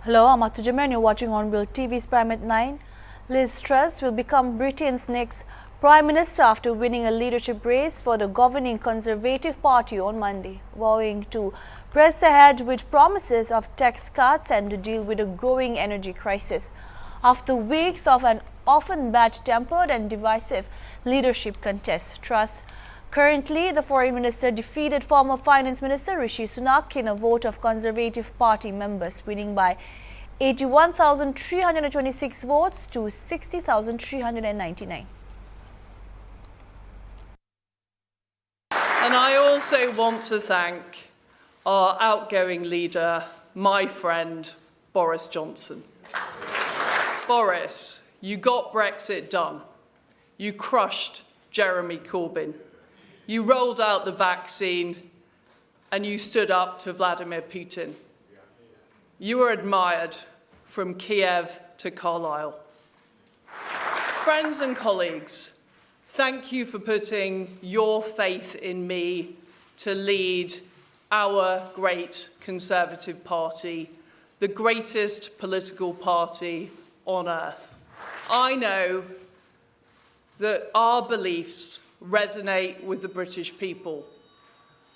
Hello, I'm Atujamer and you're watching HornbillTV's Prime at 9. Liz Truss will become Britain's next Prime Minister after winning a leadership race for the governing Conservative Party on Monday, vowing to press ahead with promises of tax cuts and to deal with a growing energy crisis. After weeks of an often bad-tempered and divisive leadership contest, Truss, currently the Foreign Minister, defeated former Finance Minister Rishi Sunak in a vote of Conservative Party members, winning by 81,326 votes to 60,399. And I also want to thank our outgoing leader, my friend, Boris Johnson. Boris, you got Brexit done. You crushed Jeremy Corbyn. You rolled out the vaccine and you stood up to Vladimir Putin. You were admired from Kiev to Carlisle. Friends and colleagues, thank you for putting your faith in me to lead our great Conservative Party, the greatest political party on earth. I know that our beliefs resonate with the British people.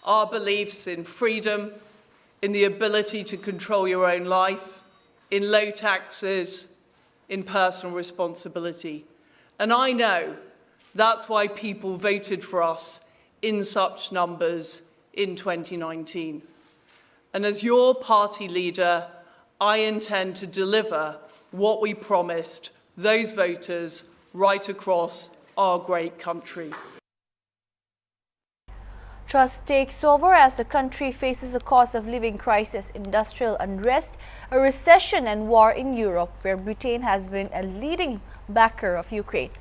Our beliefs in freedom, in the ability to control your own life, in low taxes, in personal responsibility. And I know that's why people voted for us in such numbers in 2019. And as your party leader, I intend to deliver what we promised those voters right across our great country. Truss takes over as the country faces a cost of living crisis, industrial unrest, a recession and war in Europe, where Britain has been a leading backer of Ukraine.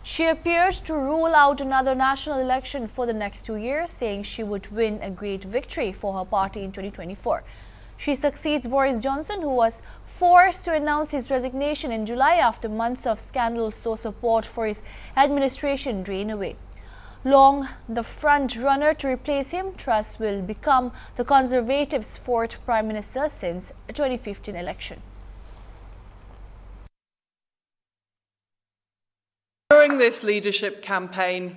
She appears to rule out another national election for the next 2 years, saying she would win a great victory for her party in 2024. She succeeds Boris Johnson, who was forced to announce his resignation in July after months of scandal saw support for his administration drain away. Long the front runner to replace him, Truss will become the Conservatives' fourth Prime Minister since the 2015 election. During this leadership campaign,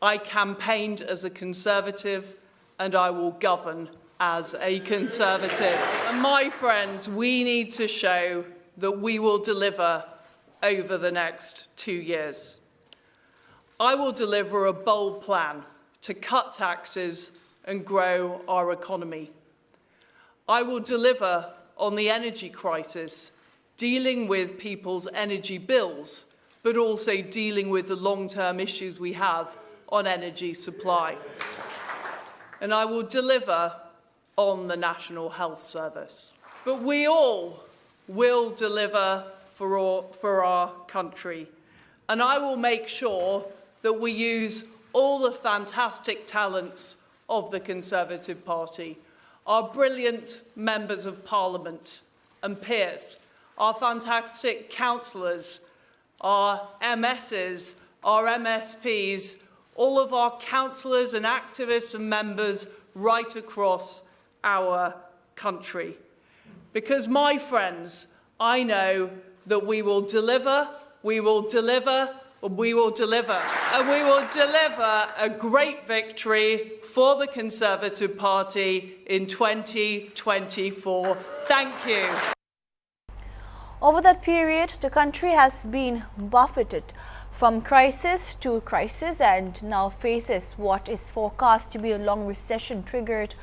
I campaigned as a Conservative and I will govern as a Conservative. And my friends, we need to show that we will deliver over the next 2 years. I will deliver a bold plan to cut taxes and grow our economy. I will deliver on the energy crisis, dealing with people's energy bills, but also dealing with the long-term issues we have on energy supply. And I will deliver on the National Health Service. But we all will deliver for our country. And I will make sure that we use all the fantastic talents of the Conservative Party, our brilliant members of Parliament and peers, our fantastic councillors, our MSs, our MSPs, all of our councillors and activists and members right across our country. Because, my friends, I know that we will deliver, we will deliver, we will deliver. And we will deliver a great victory for the Conservative Party in 2024. Thank you. Over that period, the country has been buffeted from crisis to crisis and now faces what is forecast to be a long recession triggered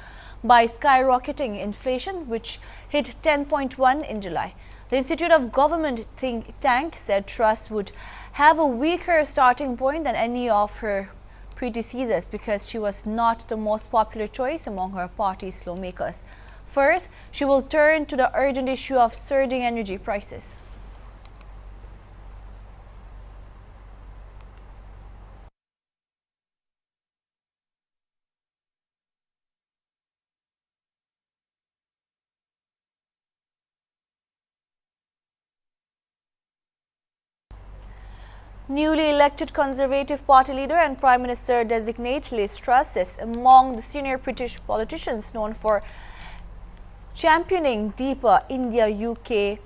by skyrocketing inflation, which hit 10.1 in July. The Institute of Government think tank said Truss would have a weaker starting point than any of her predecessors because she was not the most popular choice among her party's lawmakers. First, she will turn to the urgent issue of surging energy prices. Newly elected Conservative Party leader and Prime Minister-designate Liz Truss is among the senior British politicians known for championing deeper India-UK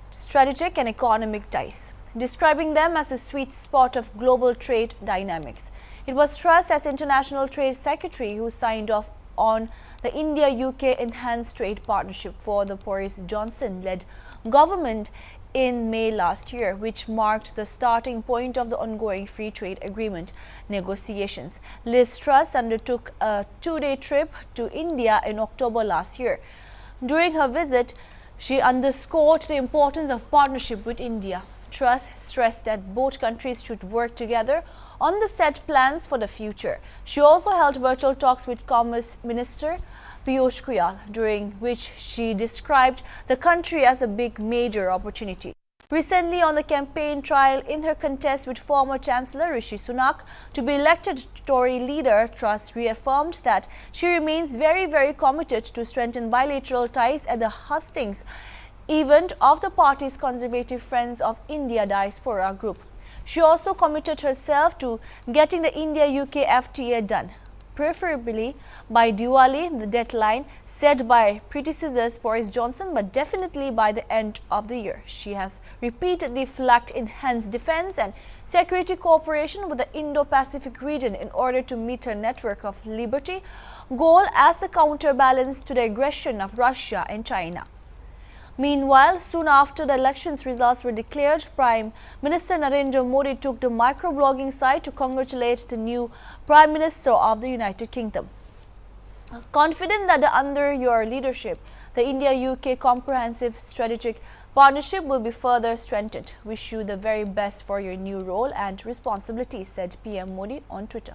strategic and economic ties, describing them as the sweet spot of global trade dynamics. It was Truss as International Trade Secretary who signed off on the India-UK Enhanced Trade Partnership for the Boris Johnson-led government in May last year, which marked the starting point of the ongoing free trade agreement negotiations. Liz Truss undertook a two-day trip to India in October last year. During her visit, she underscored the importance of partnership with India. Truss stressed that both countries should work together on the set plans for the future. She also held virtual talks with Commerce Minister Piyush Goyal, during which she described the country as a big major opportunity. Recently, on the campaign trail in her contest with former Chancellor Rishi Sunak to be elected Tory leader, Truss reaffirmed that she remains very committed to strengthen bilateral ties at the hustings event of the party's Conservative Friends of India Diaspora group. She also committed herself to getting the India-UK FTA done, preferably by Diwali, the deadline set by predecessors Boris Johnson, but definitely by the end of the year. She has repeatedly flagged enhanced defense and security cooperation with the Indo-Pacific region in order to meet her network of liberty goal as a counterbalance to the aggression of Russia and China. Meanwhile, soon after the elections results were declared, Prime Minister Narendra Modi took the microblogging site to congratulate the new Prime Minister of the United Kingdom. Confident that under your leadership, the India-UK Comprehensive Strategic Partnership will be further strengthened. Wish you the very best for your new role and responsibilities, said PM Modi on Twitter.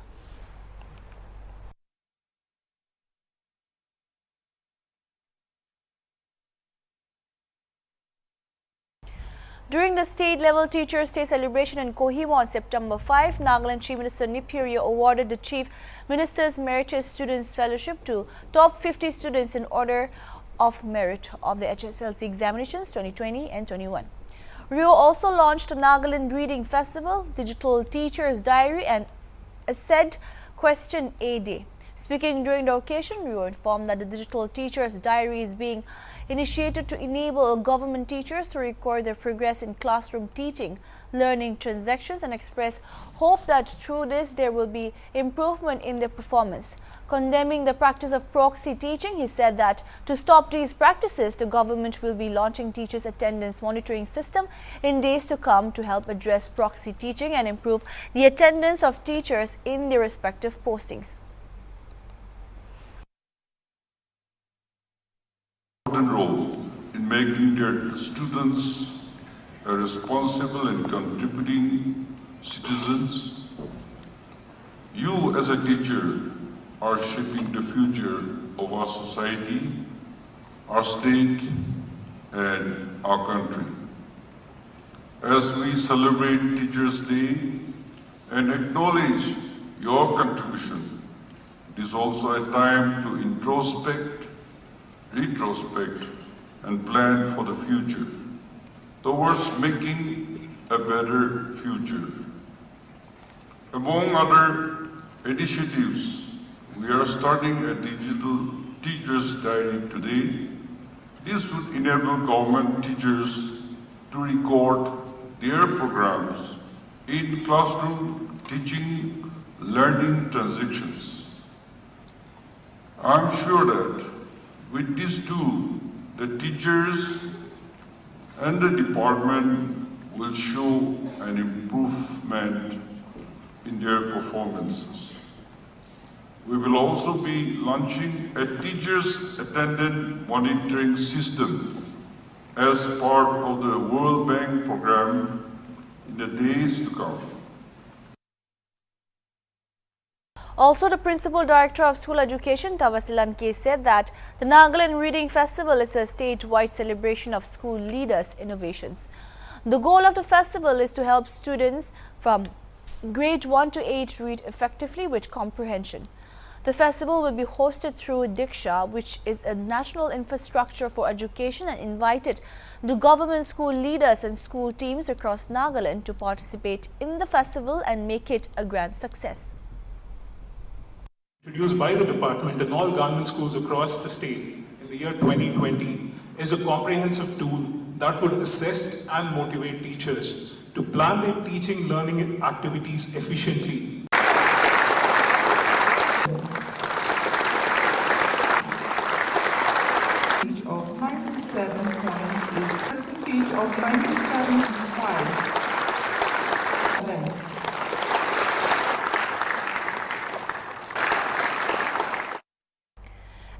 During the state-level Teachers' Day celebration in Kohima on September 5, Nagaland Chief Minister Nipirio awarded the Chief Minister's Meritorious Students Fellowship to top 50 students in order of merit of the HSLC examinations 2020 and 21. Rio also launched the Nagaland Reading Festival, Digital Teacher's Diary and Essayed Question A Day. Speaking during the occasion, Rio informed that the Digital Teacher's Diary is being initiated to enable government teachers to record their progress in classroom teaching, learning transactions, and express hope that through this there will be improvement in their performance. Condemning the practice of proxy teaching, he said that to stop these practices, the government will be launching teachers' attendance monitoring system in days to come to help address proxy teaching and improve the attendance of teachers in their respective postings. Role in making their students a responsible and contributing citizens. You as a teacher are shaping the future of our society, our state and our country. As we celebrate Teachers' Day and acknowledge your contribution, it is also a time to introspect, retrospect and plan for the future, towards making a better future. Among other initiatives, we are starting a digital teacher's diary today. This would enable government teachers to record their programs in classroom teaching, learning transactions. I'm sure that with this tool, the teachers and the department will show an improvement in their performances. We will also be launching a teachers' attendance monitoring system as part of the World Bank program in the days to come. Also, the Principal Director of School Education, Tawasilan K, said that the Nagaland Reading Festival is a statewide celebration of school leaders' innovations. The goal of the festival is to help students from grade 1 to 8 read effectively with comprehension. The festival will be hosted through Diksha, which is a national infrastructure for education, and invited the government school leaders and school teams across Nagaland to participate in the festival and make it a grand success. Introduced by the department in all government schools across the state. year 2020 is a comprehensive tool that would assess and motivate teachers to plan their teaching learning activities efficiently. Of 97.8, percentage of 97.5.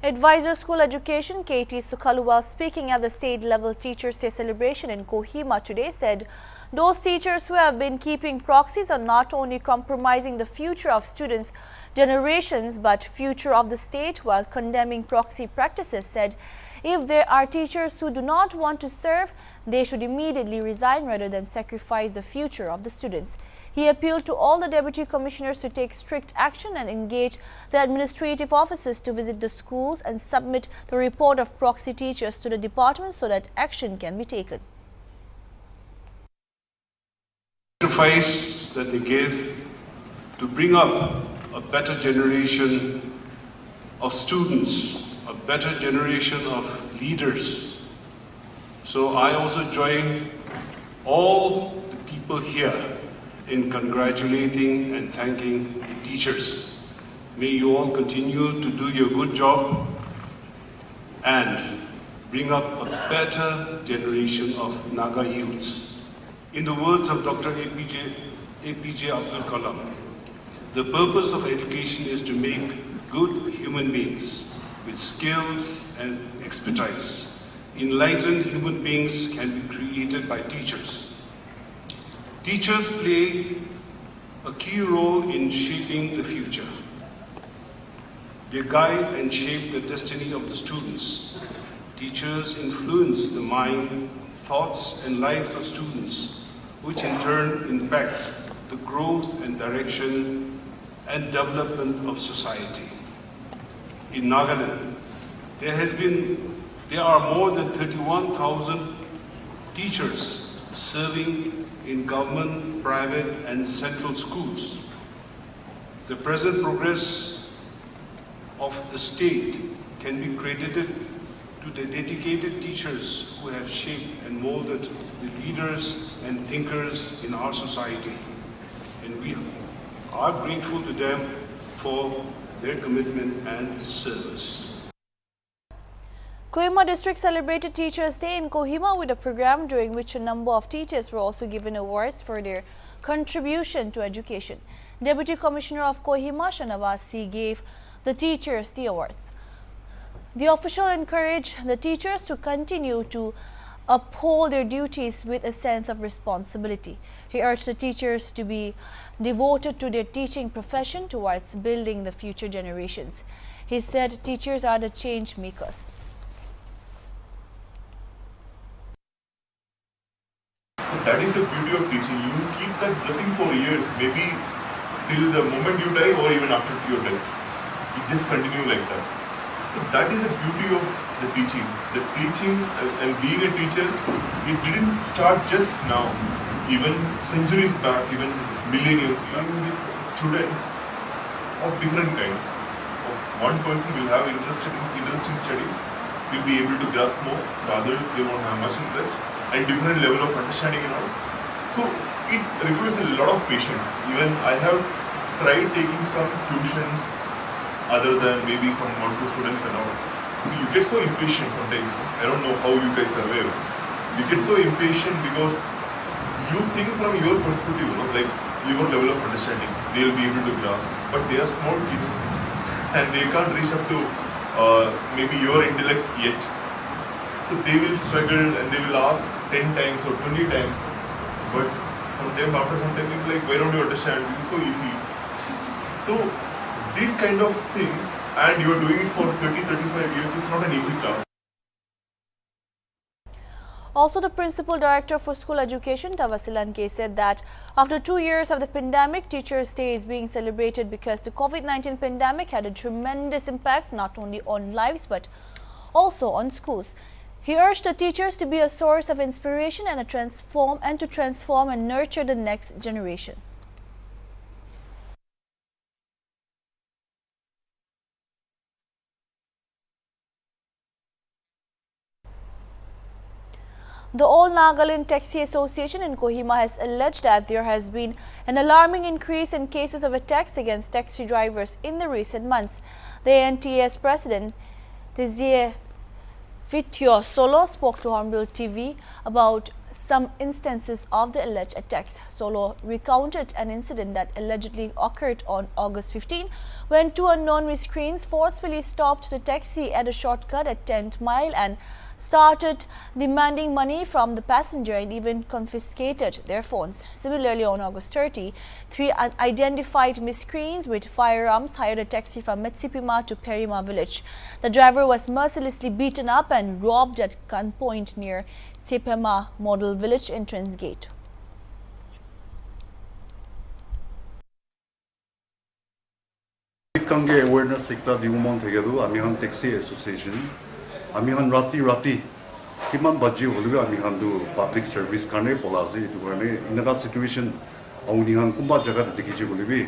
Advisor School Education Katie Sukhaluwa, speaking at the state-level Teachers' Day celebration in Kohima today, said those teachers who have been keeping proxies are not only compromising the future of students' generations but future of the state, while condemning proxy practices. Said if there are teachers who do not want to serve, they should immediately resign rather than sacrifice the future of the students. He appealed to all the deputy commissioners to take strict action and engage the administrative officers to visit the schools and submit the report of proxy teachers to the department so that action can be taken. Sacrifice that they gave to bring up a better generation of students, a better generation of leaders. So I also join all the people here in congratulating and thanking the teachers. May you all continue to do your good job and bring up a better generation of Naga youths. In the words of Dr. APJ Abdul Kalam, the purpose of education is to make good human beings with skills and expertise. Enlightened human beings can be created by teachers. Teachers play a key role in shaping the future. They guide and shape the destiny of the students. Teachers influence the mind, thoughts, and lives of students, which in turn impacts the growth and direction and development of society. In Nagaland, there are more than 31,000 teachers serving in government, private, and central schools. The present progress of the state can be credited to the dedicated teachers who have shaped and molded the leaders and thinkers in our society. And we are grateful to them for their commitment and service. Kohima district celebrated Teachers' Day in Kohima with a program during which a number of teachers were also given awards for their contribution to education. Deputy Commissioner of Kohima, Shanawasi, gave the teachers the awards. The official encouraged the teachers to continue to uphold their duties with a sense of responsibility. He urged the teachers to be devoted to their teaching profession towards building the future generations. He said teachers are the change makers. That is the beauty of teaching. You keep that blessing for years, maybe till the moment you die or even after your death. You just continue like that. So that is the beauty of the teaching. The teaching and being a teacher, it didn't start just now. Even centuries back, even millennia, even with students of different kinds. One person will have interest in studies, will be able to grasp more. The others, they won't have much interest. And different level of understanding and all. So it requires a lot of patience. Even I have tried taking some tuitions other than maybe some 1-2 students and all. So you get so impatient sometimes. I don't know how you guys survive. You get so impatient because you think from your perspective, like your level of understanding, they'll be able to grasp. But they are small kids and they can't reach up to maybe your intellect yet. So they will struggle and they will ask 10 times or 20 times. But sometimes after some time it's like, why don't you understand? This is so easy. So this kind of thing, and you are doing it for 30-35 years, is not an easy task. Also, the Principal Director for School Education, Tawasilan K, said that after 2 years of the pandemic, Teachers' Day is being celebrated because the COVID-19 pandemic had a tremendous impact not only on lives but also on schools. He urged the teachers to be a source of inspiration and to transform and nurture the next generation. The All Nagaland Taxi Association in Kohima has alleged that there has been an alarming increase in cases of attacks against taxi drivers in the recent months. The ANTA's president, Tizie Vitio Solo, spoke to HornbillTV about some instances of the alleged attacks. Solo recounted an incident that allegedly occurred on August 15 when two unknown miscreants forcefully stopped the taxi at a shortcut at 10th Mile and started demanding money from the passenger and even confiscated their phones. Similarly, on August 30, three unidentified miscreants with firearms hired a taxi from Metsipima to Perima village. The driver was mercilessly beaten up and robbed at gunpoint near Tsepema Model Village entrance gate. 관계 awareness sekta diumon thegelu amihan taxi association amihan rati kiman baji holwe amihan du public service karne polazi itu karne inaga situation aunihan kumba jaga dekiji bolbi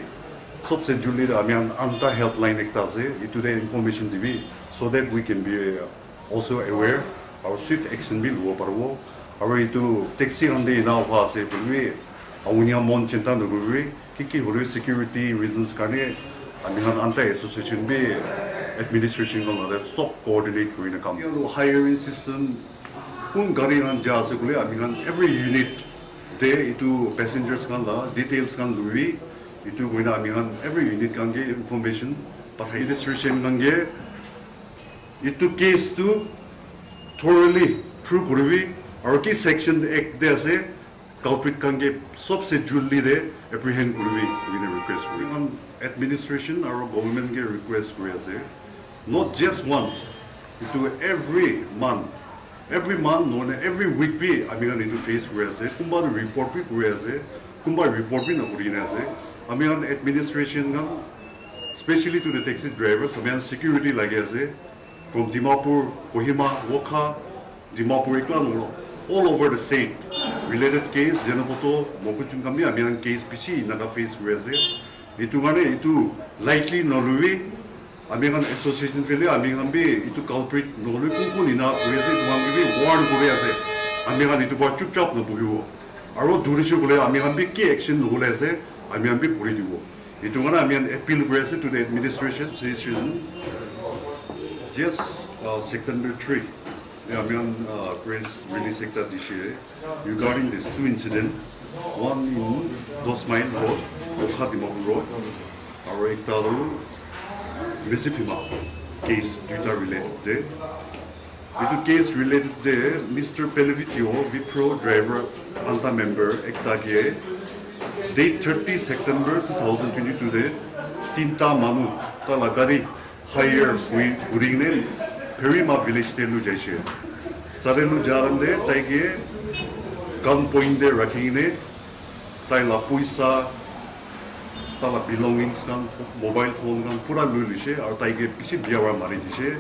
sobse julli amihan anta helpline ekta ase itu the information dibi so that we can be also aware our swift action bi luo parwo aro itu taxi hande na wa ase bolbi aunihan mon chinta nugui kiki holwe security reasons karne amihan anta association be administration ko stop coordinate koina kam hiring system kun gari han ja ase kule amihan every unit de itu passengers kan la details kan lui itu koina amihan every unit kan ge information but administration kan ge itu case to thoroughly through kurbi aur ki section act de ase culprit kan ge sabse julli de apprehend kurbi we request for administration or government get request for not just once, into every month no every week be I mean into face where kumba report be where kumba report be na kurina I mean administration especially to the taxi drivers I mean security like from Dimapur, Kohima, Wokha, Dimapur iklan all over the state related case Janapoto Mokuchun kami I mean case PC naga face where itu gane itu likely nolui amihan association fele amihan be itu culprit nolui kun ina wese duang be warn kore ase amihan itu ba chupchap no buyo aro durisho kole amihan be ki action nole ase amihan be puri dibo itu gane amihan appeal kore ase to the administration session just September 3 amihan press release ekta dishe regarding these two incidents. One in Dosmain Road, Okadimok Road, our Ektaru, Mississippi case data related there. With the case related there, Mr. Pelevitio, Vipro driver, Anta member, Ektagie, date 30 September 2022 there, Tinta Manu, Talagari, higher Uringne, Perima village Telu Jaishe. Sarelu Jarande, Taige, gunpoint there rakhine taila puisa tala belongings kan mobile phone kan pura lulishe ar taige pisi biawa mari dishe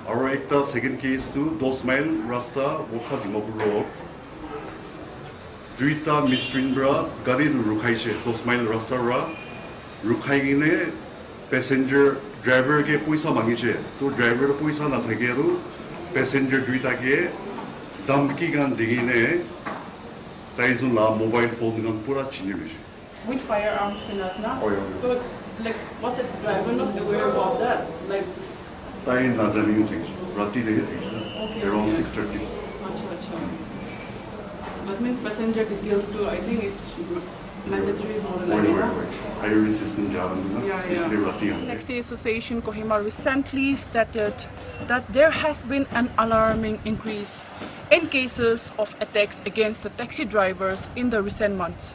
our ekta second case to 2 mile rasta Wokha Dimapur road duita misrinbra gari rukhaise 2 mile rasta ra rukhaigine passenger driver ke puisa mangise to driver puisa na thakeru passenger duita ke damki gan digine taizun la mobile phone gan pura chini bishi with firearms finance na oh so like was the driver not aware about that like tai na jani things rati de okay, around okay. 6:30 that means passenger details too I think it's mandatory model hiring system jalan na especially rati Taxi Association Kohima recently stated that there has been an alarming increase in cases of attacks against the taxi drivers in the recent months.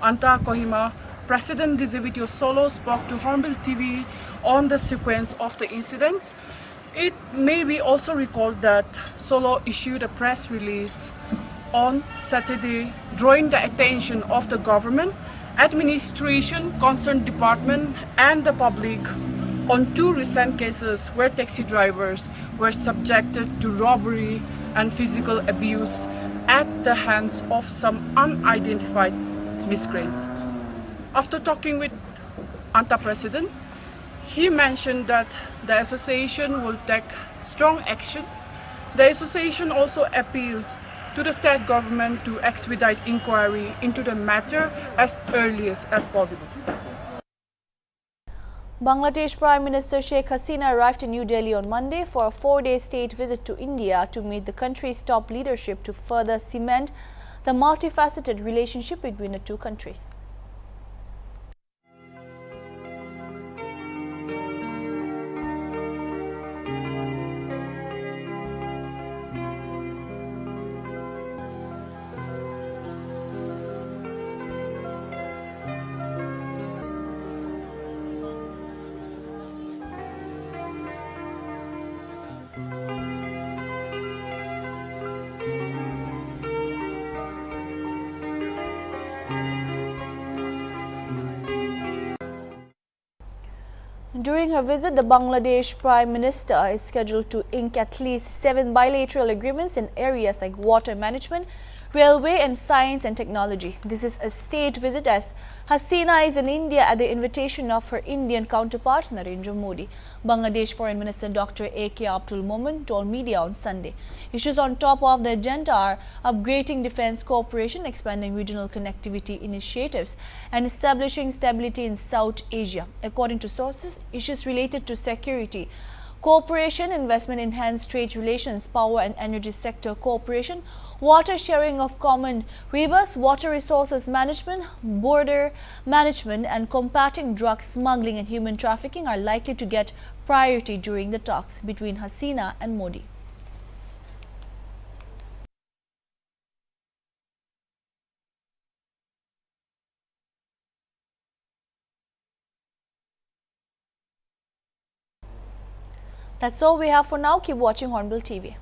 Anta Kohima President Dizivitio Solo spoke to HornbillTV on the sequence of the incidents. It may be also recalled that Solo issued a press release on Saturday drawing the attention of the government, administration, concerned department and the public on two recent cases where taxi drivers were subjected to robbery and physical abuse at the hands of some unidentified miscreants. After talking with Anta President, he mentioned that the association will take strong action. The association also appeals to the state government to expedite inquiry into the matter as early as possible. Bangladesh Prime Minister Sheikh Hasina arrived in New Delhi on Monday for a 4-day state visit to India to meet the country's top leadership to further cement the multifaceted relationship between the two countries. During her visit, the Bangladesh Prime Minister is scheduled to ink at least 7 bilateral agreements in areas like water management, railway and science and technology. This is a state visit as Hasina is in India at the invitation of her Indian counterpart Narendra Modi. Bangladesh Foreign Minister Dr. A.K. Abdul Momen told media on Sunday. Issues on top of the agenda are upgrading defense cooperation, expanding regional connectivity initiatives, and establishing stability in South Asia. According to sources, issues related to security, cooperation, investment, enhanced trade relations, power and energy sector cooperation, water sharing of common rivers, water resources management, border management, and combating drug smuggling and human trafficking are likely to get priority during the talks between Hasina and Modi. That's all we have for now. Keep watching Hornbill TV.